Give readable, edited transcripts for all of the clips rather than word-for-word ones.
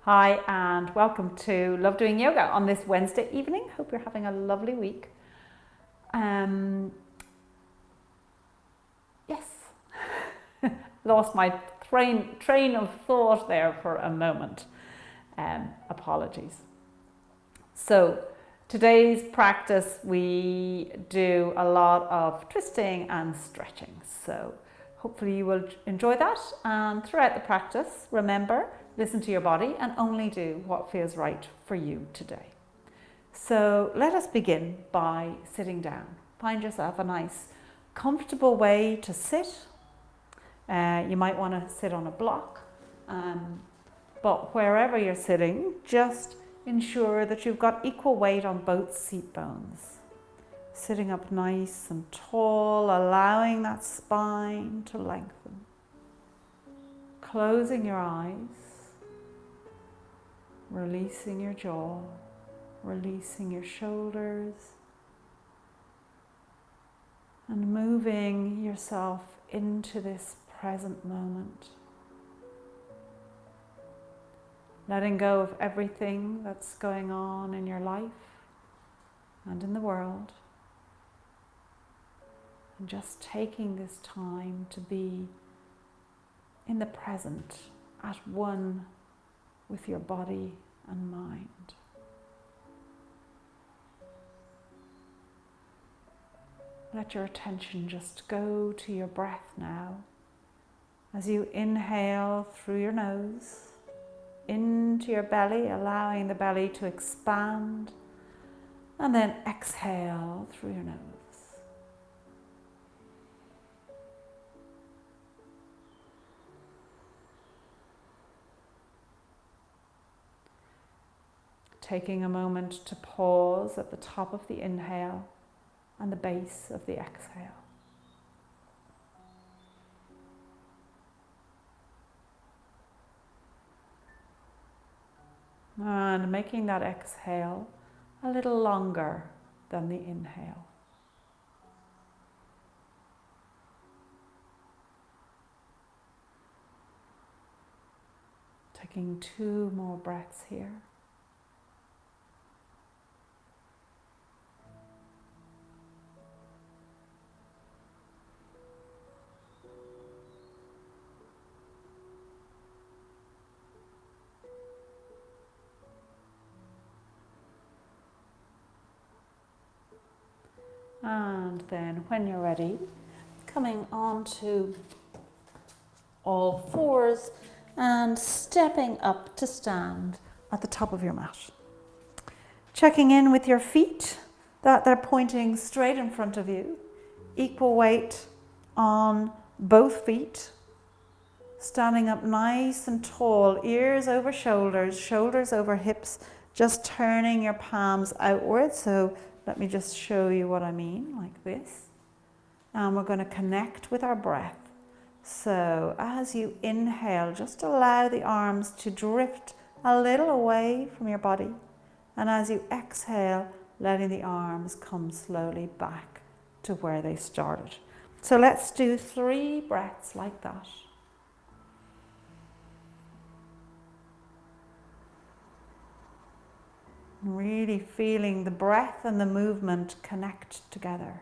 Hi and welcome to Love Doing Yoga on this Wednesday evening. Hope you're having a lovely week. Yes, lost my train of thought there for a moment. Apologies. So today's practice we do a lot of twisting and stretching. So hopefully you will enjoy that, and throughout the practice, remember, listen to your body and only do what feels right for you today. So let us begin by sitting down. Find yourself a nice, comfortable way to sit. You might want to sit on a block, but wherever you're sitting, just ensure that you've got equal weight on both seat bones. Sitting up nice and tall, allowing that spine to lengthen. Closing your eyes, releasing your jaw, releasing your shoulders, and moving yourself into this present moment. Letting go of everything that's going on in your life and in the world. And just taking this time to be in the present, at one with your body and mind. Let your attention just go to your breath now. As you inhale through your nose, into your belly, allowing the belly to expand, and then exhale through your nose. Taking a moment to pause at the top of the inhale and the base of the exhale. And making that exhale a little longer than the inhale. Taking 2 more breaths here. And then when you're ready, coming onto all fours and stepping up to stand at the top of your mat. Checking in with your feet, that they're pointing straight in front of you. Equal weight on both feet. Standing up nice and tall, ears over shoulders, shoulders over hips, just turning your palms outwards. So let me just show you what I mean, like this. And we're going to connect with our breath. So as you inhale, just allow the arms to drift a little away from your body. And as you exhale, letting the arms come slowly back to where they started. So let's do 3 breaths like that. Really feeling the breath and the movement connect together.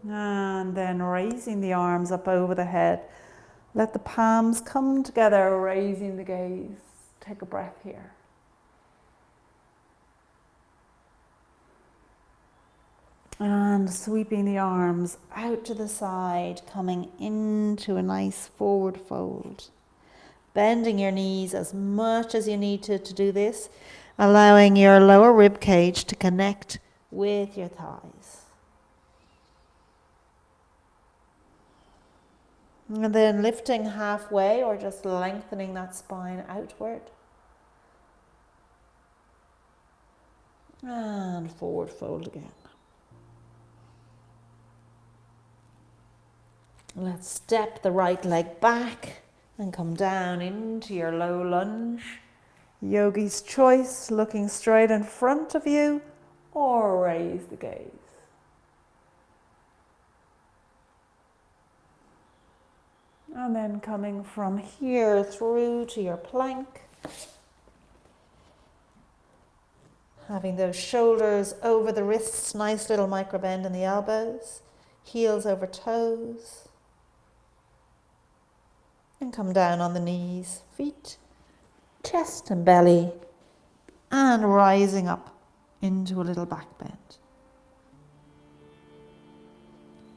And then raising the arms up over the head. Let the palms come together, raising the gaze. Take a breath here. And sweeping the arms out to the side, coming into a nice forward fold. Bending your knees as much as you need to do this, allowing your lower rib cage to connect with your thighs. And then lifting halfway or just lengthening that spine outward. And forward fold again. Let's step the right leg back and come down into your low lunge. Yogi's choice, looking straight in front of you or raise the gaze. And then coming from here through to your plank. Having those shoulders over the wrists, nice little micro bend in the elbows, heels over toes. And come down on the knees, feet, chest and belly, and rising up into a little back bend.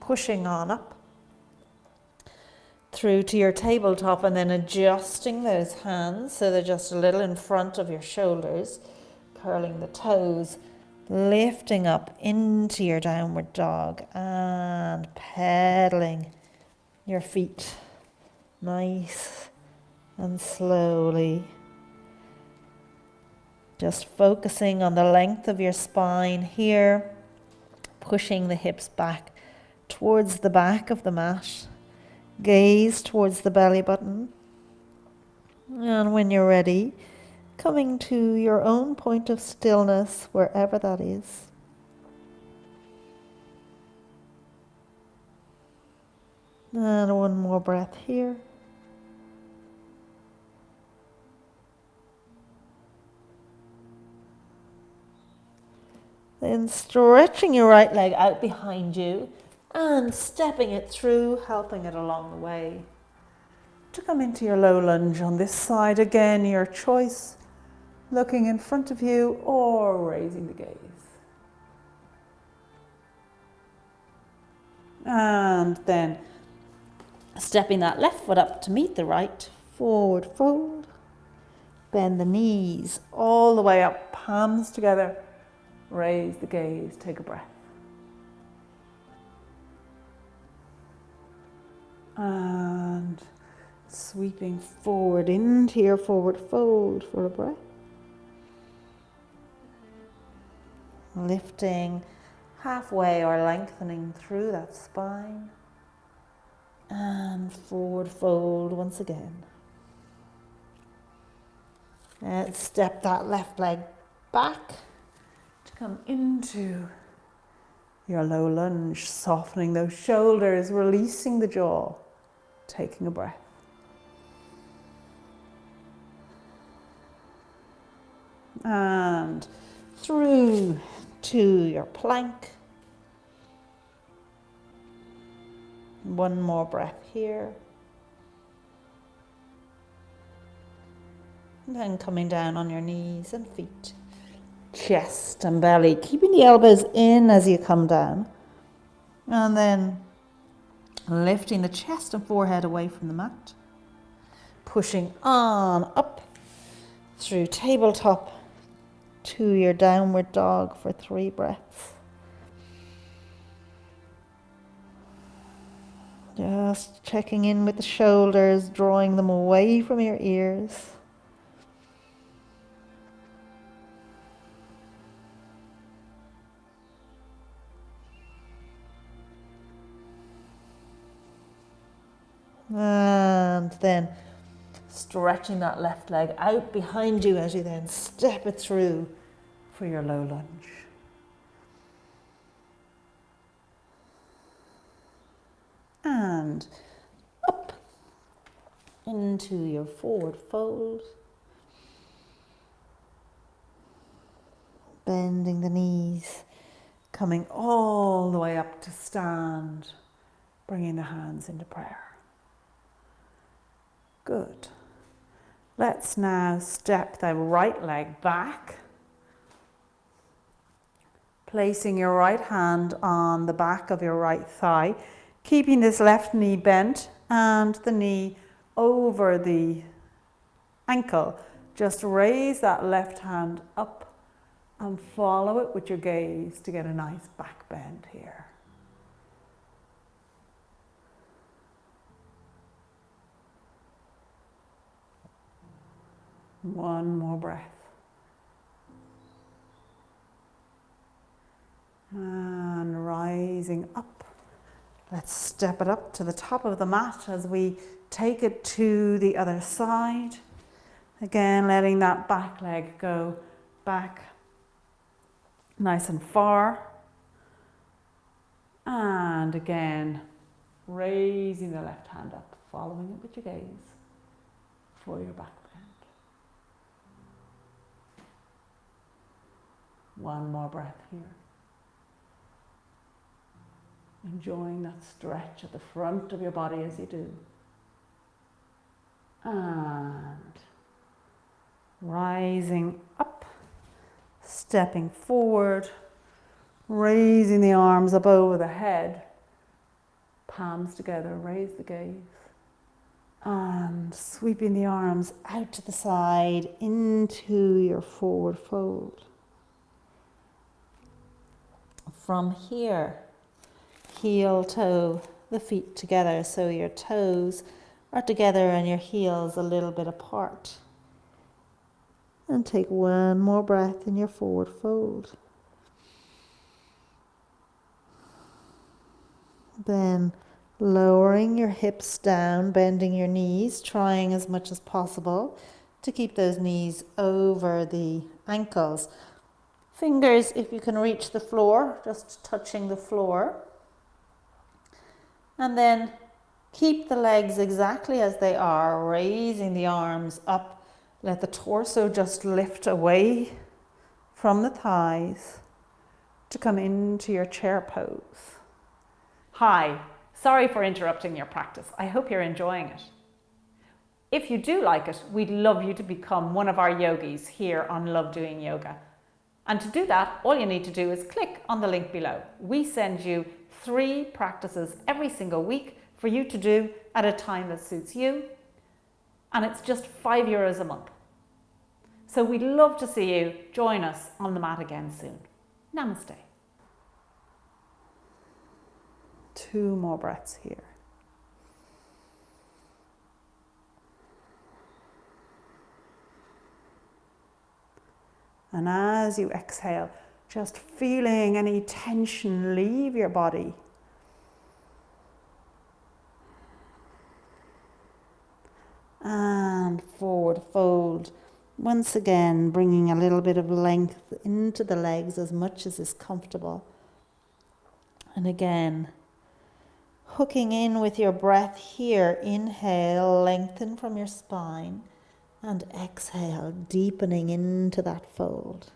Pushing on up through to your tabletop and then adjusting those hands so they're just a little in front of your shoulders. Curling the toes, lifting up into your downward dog and pedaling your feet nice and slowly. Just focusing on the length of your spine here, pushing the hips back towards the back of the mat, gaze towards the belly button. And when you're ready, coming to your own point of stillness, wherever that is. And one more breath here. Then stretching your right leg out behind you and stepping it through, helping it along the way. To come into your low lunge on this side, again, your choice. Looking in front of you or raising the gaze. And then stepping that left foot up to meet the right, forward fold. Bend the knees all the way up, palms together. Raise the gaze, take a breath. And sweeping forward into your forward fold for a breath. Lifting halfway or lengthening through that spine. And forward fold once again. And step that left leg back to come into your low lunge, softening those shoulders, releasing the jaw, taking a breath. And through to your plank. One more breath here. And then coming down on your knees and feet, chest and belly, keeping the elbows in as you come down. And then lifting the chest and forehead away from the mat. Pushing on up through tabletop to your downward dog for 3 breaths. Just checking in with the shoulders, drawing them away from your ears. And then stretching that left leg out behind you as you then step it through for your low lunge. And up into your forward fold. Bending the knees, coming all the way up to stand, bringing the hands into prayer. Good. Let's now step the right leg back, placing your right hand on the back of your right thigh, keeping this left knee bent and the knee over the ankle. Just raise that left hand up and follow it with your gaze to get a nice back bend here. One more breath. And rising up. Let's step it up to the top of the mat as we take it to the other side. Again, letting that back leg go back nice and far. And again, raising the left hand up, following it with your gaze for your back bend. One more breath here. Enjoying that stretch at the front of your body as you do. And rising up, stepping forward, raising the arms up over the head, palms together, raise the gaze, and sweeping the arms out to the side into your forward fold. From here, heel toe the feet together so your toes are together and your heels a little bit apart. And take one more breath in your forward fold. Then lowering your hips down, bending your knees, trying as much as possible to keep those knees over the ankles. Fingers, if you can reach the floor, just touching the floor. And then keep the legs exactly as they are, raising the arms up. Let the torso just lift away from the thighs to come into your chair pose. Hi, sorry for interrupting your practice. I hope you're enjoying it. If you do like it, we'd love you to become one of our yogis here on Love Doing Yoga. And to do that, all you need to do is click on the link below. We send you 3 practices every single week for you to do at a time that suits you. And it's just €5 a month. So we'd love to see you join us on the mat again soon. Namaste. 2 more breaths here. And as you exhale, just feeling any tension leave your body. And forward fold. Once again, bringing a little bit of length into the legs as much as is comfortable. And again, hooking in with your breath here. Inhale, lengthen from your spine. And exhale, deepening into that fold.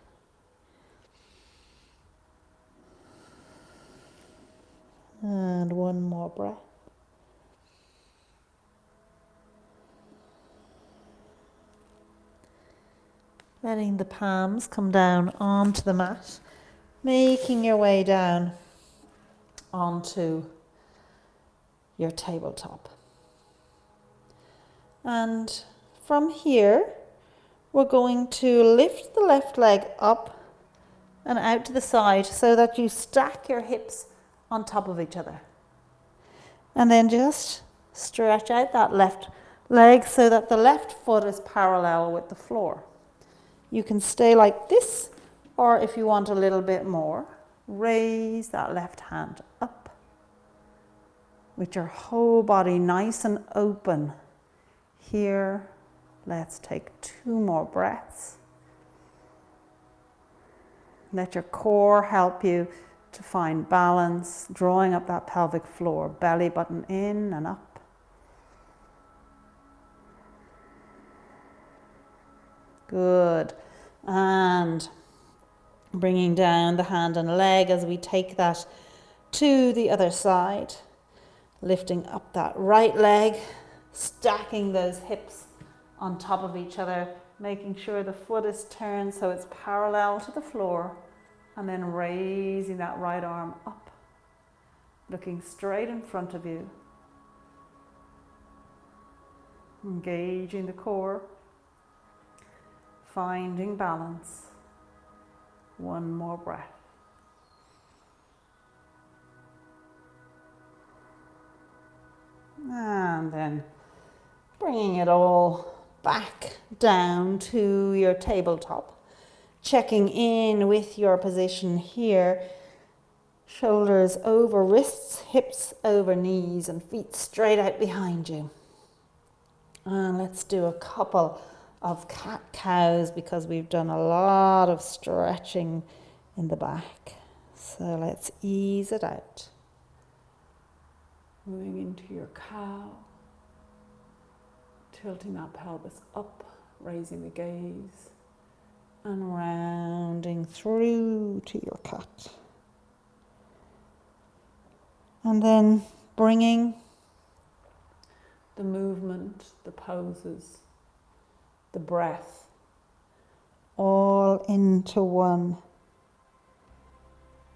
And one more breath. Letting the palms come down onto the mat, making your way down onto your tabletop. And from here, we're going to lift the left leg up and out to the side so that you stack your hips on top of each other. And then just stretch out that left leg so that the left foot is parallel with the floor. You can stay like this, or if you want a little bit more, raise that left hand up with your whole body nice and open. Here, let's take 2 more breaths. Let your core help you to find balance, drawing up that pelvic floor, belly button in and up. Good. And bringing down the hand and leg as we take that to the other side. Lifting up that right leg, stacking those hips on top of each other, making sure the foot is turned so it's parallel to the floor, and then raising that right arm up, looking straight in front of you. Engaging the core. Finding balance. One more breath. And then bringing it all back down to your tabletop. Checking in with your position here. Shoulders over wrists, hips over knees, and feet straight out behind you. And let's do a couple of cat-cows because we've done a lot of stretching in the back. So let's ease it out. Moving into your cow, tilting that pelvis up, raising the gaze, and rounding through to your cat. And then bringing the movement, the poses, the breath, all into one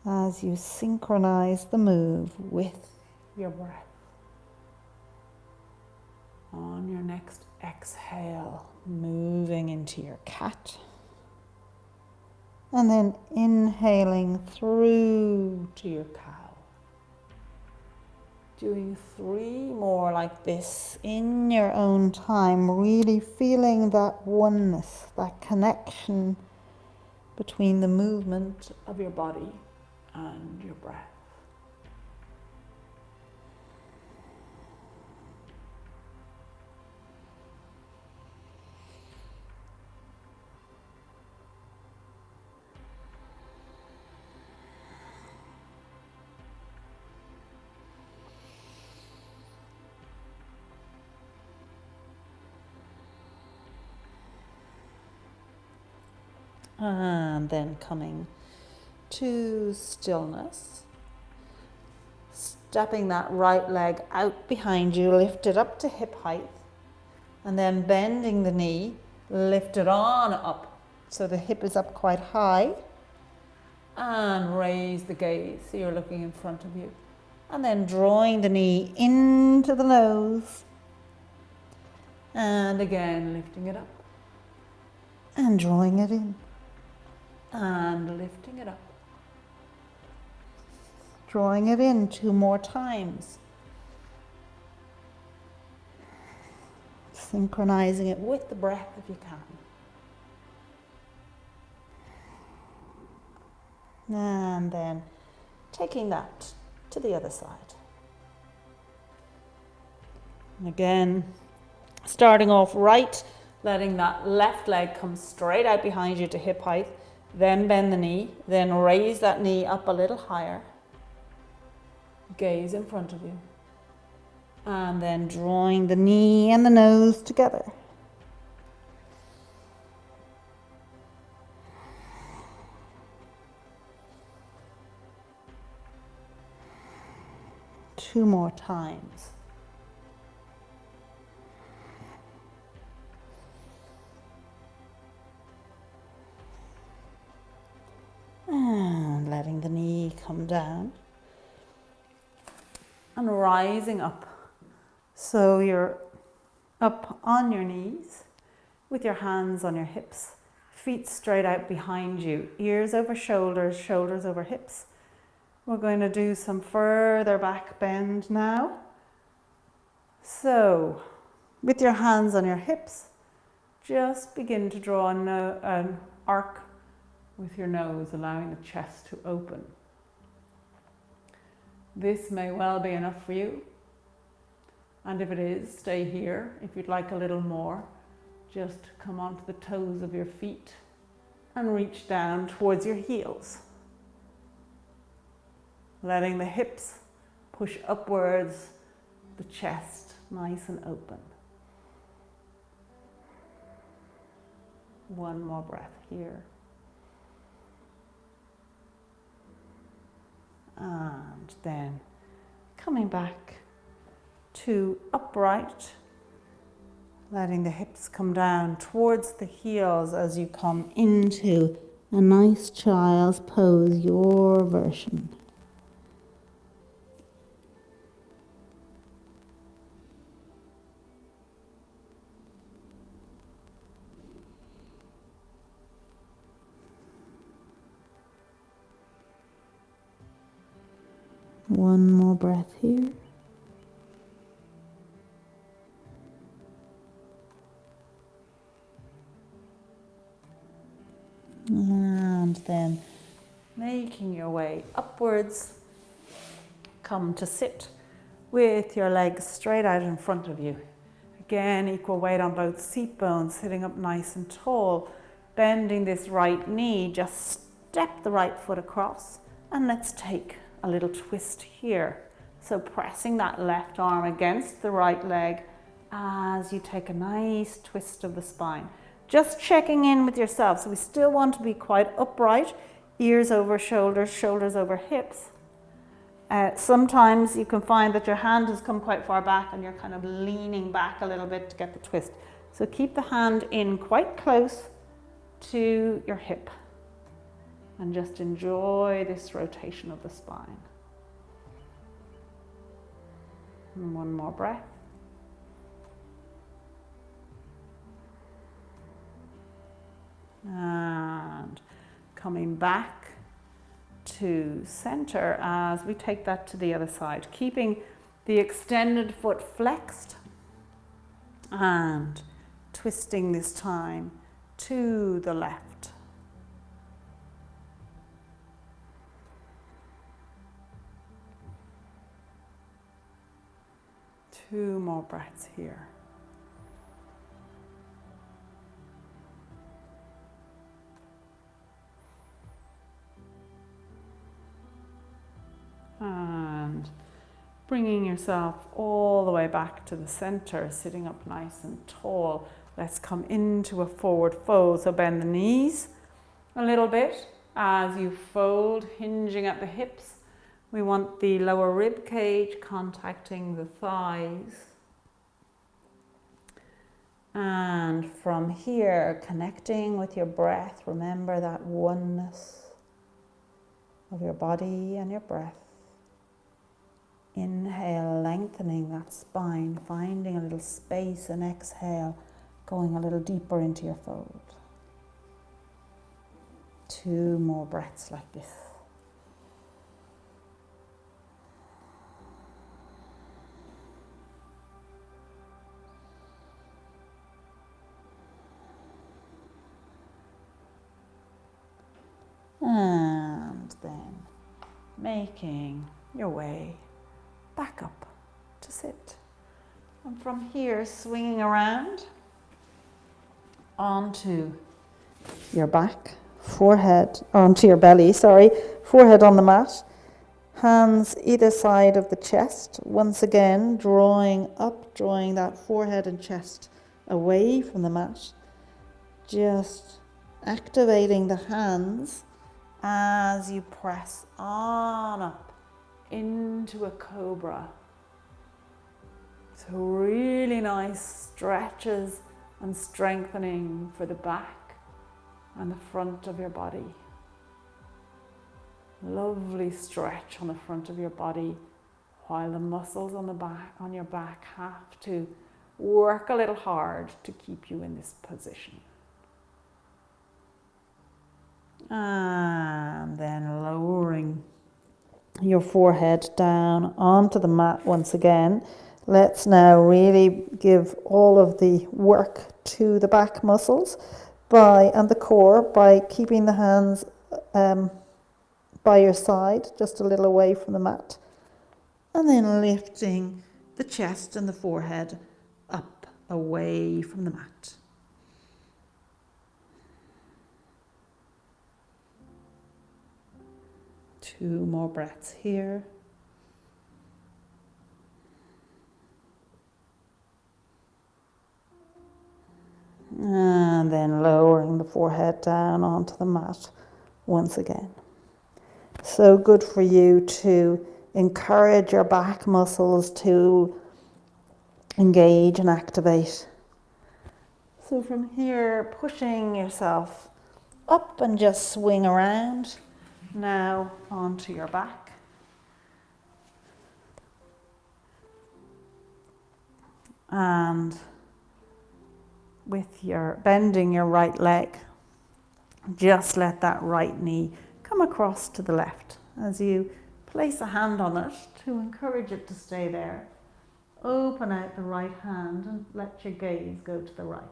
as you synchronize the move with your breath. On your next exhale, moving into your cat. And then inhaling through to your cow. Doing 3 more like this in your own time, really feeling that oneness, that connection between the movement of your body and your breath. And then coming to stillness. Stepping that right leg out behind you, lift it up to hip height. And then bending the knee, lift it on up so the hip is up quite high. And raise the gaze so you're looking in front of you. And then drawing the knee into the nose. And again, lifting it up. And drawing it in. And lifting it up. Drawing it in 2 more times. Synchronizing it with the breath if you can. And then taking that to the other side. And again, starting off right, letting that left leg come straight out behind you to hip height. Then bend the knee, then raise that knee up a little higher. Gaze in front of you. And then drawing the knee and the nose together. Two more times. And letting the knee come down. And rising up. So you're up on your knees with your hands on your hips, feet straight out behind you, ears over shoulders, shoulders over hips. We're going to do some further back bend now. So with your hands on your hips, just begin to draw an arc with your nose, allowing the chest to open. This may well be enough for you. And if it is, stay here. If you'd like a little more, just come onto the toes of your feet and reach down towards your heels. Letting the hips push upwards, the chest nice and open. One more breath here. And then coming back to upright, letting the hips come down towards the heels as you come into a nice child's pose, your version. One more breath here. And then making your way upwards, come to sit with your legs straight out in front of you. Again, equal weight on both seat bones, sitting up nice and tall. Bending this right knee, just step the right foot across, and let's take a little twist here. So pressing that left arm against the right leg as you take a nice twist of the spine. Just checking in with yourself. So we still want to be quite upright, ears over shoulders, shoulders over hips. Sometimes you can find that your hand has come quite far back and you're kind of leaning back a little bit to get the twist. So keep the hand in quite close to your hip and just enjoy this rotation of the spine. And one more breath. And coming back to center as we take that to the other side, keeping the extended foot flexed and twisting this time to the left. Two more breaths here. And bringing yourself all the way back to the center, sitting up nice and tall. Let's come into a forward fold. So bend the knees a little bit as you fold, hinging at the hips. We want the lower rib cage contacting the thighs. And from here, connecting with your breath, remember that oneness of your body and your breath. Inhale, lengthening that spine, finding a little space, and exhale, going a little deeper into your fold. Two more breaths like this. And then making your way back up to sit. And from here, swinging around onto your back, onto your belly, forehead on the mat, hands either side of the chest. Once again, drawing that forehead and chest away from the mat. Just activating the hands as you press on up into a cobra. So really nice stretches and strengthening for the back and the front of your body. Lovely stretch on the front of your body while the muscles on your back have to work a little hard to keep you in this position. And then lowering your forehead down onto the mat once again. Let's now really give all of the work to the back muscles and the core by keeping the hands by your side, just a little away from the mat. And then lifting the chest and the forehead up away from the mat. Two more breaths here. And then lowering the forehead down onto the mat once again. So good for you to encourage your back muscles to engage and activate. So from here, pushing yourself up and just swing around. Now onto your back. And with your bending your right leg, just let that right knee come across to the left as you place a hand on it to encourage it to stay there. Open out the right hand and let your gaze go to the right.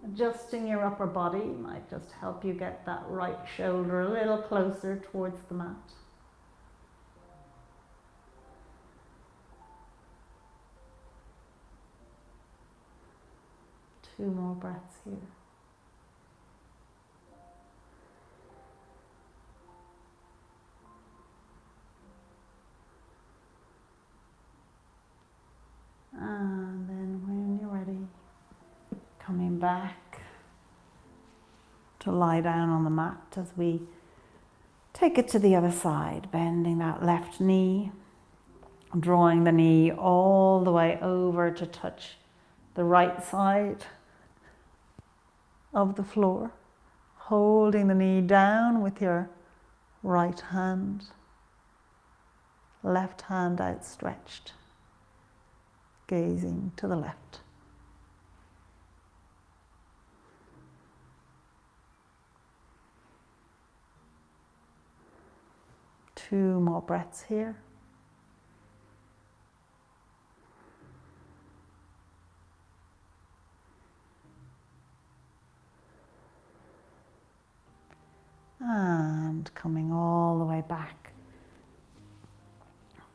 Adjusting your upper body might just help you get that right shoulder a little closer towards the mat. 2 more breaths here. And then when you're ready, coming back to lie down on the mat as we take it to the other side, bending that left knee, drawing the knee all the way over to touch the right side of the floor, holding the knee down with your right hand, left hand outstretched, gazing to the left. Two more breaths here. And coming all the way back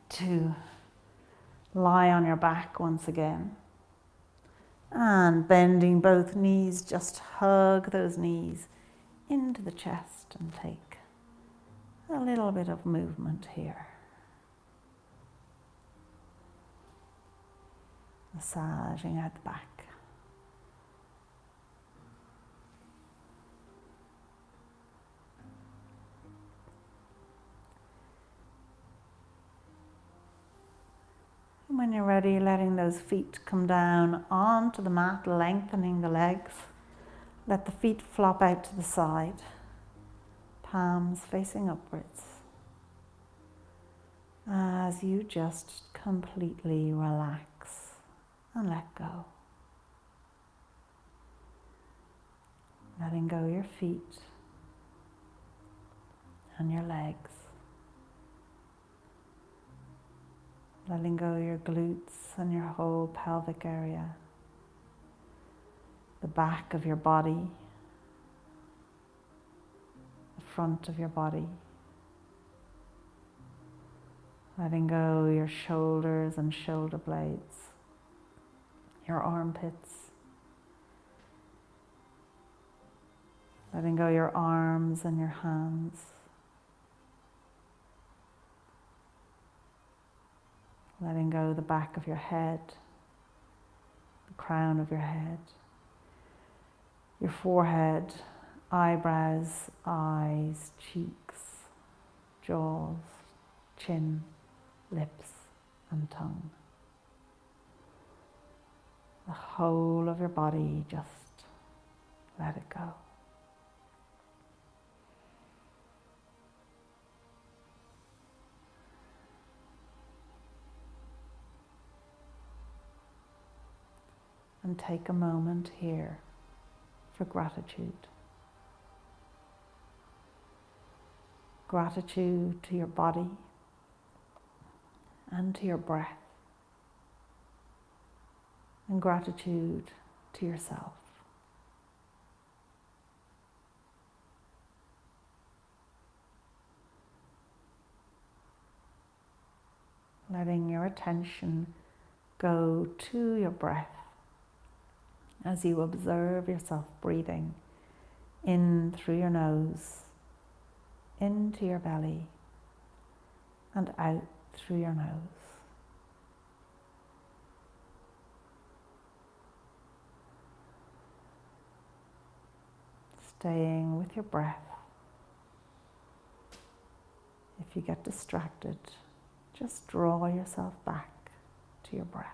to lie on your back once again. And bending both knees, just hug those knees into the chest and take a little bit of movement here. Massaging out the back. And when you're ready, letting those feet come down onto the mat, lengthening the legs. Let the feet flop out to the side, palms facing upwards, as you just completely relax and let go. Letting go your feet and your legs. Letting go your glutes and your whole pelvic area, the back of your body, the front of your body. Letting go your shoulders and shoulder blades, your armpits. Letting go your arms and your hands. Letting go the back of your head, the crown of your head, your forehead, eyebrows, eyes, cheeks, jaws, chin, lips, and tongue. The whole of your body, just let it go. And take a moment here for gratitude. Gratitude to your body and to your breath. And gratitude to yourself. Letting your attention go to your breath as you observe yourself breathing in through your nose, into your belly, and out through your nose. Staying with your breath. If you get distracted, just draw yourself back to your breath.